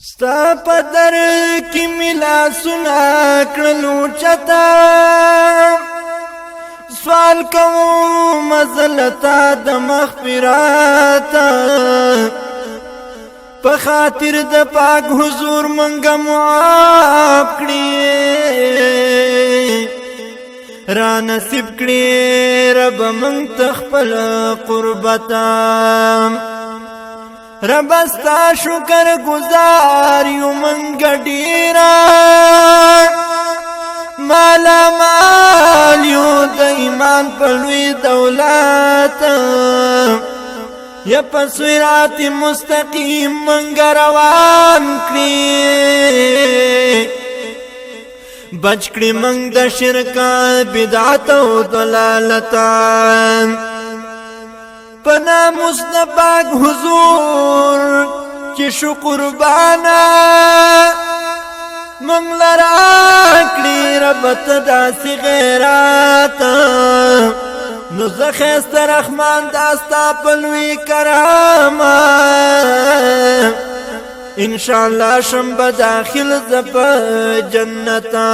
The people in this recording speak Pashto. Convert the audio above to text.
ستا پدر کی ملا سنا کړلو چتا سوال کوم مزلتا د مغفرات په خاطر د پاک حضور منګه معاف کړی را نصیب کړی رب من تخپل قربتا رب استا شکر گزار یو منګ ډیرا مالا مال یو د ایمان په لوی دولت یا په صراط مستقیم منګ روان کړی بچ کړی منګ د شرک بدعت او ضلالت پنا مصطفی حضور چې شو قربانا منګ لرا کړی رب ته داسې غیرات نو زخست رحمان داستا پلوی کرامات انشاءاللہ شم بداخل زپ جنتا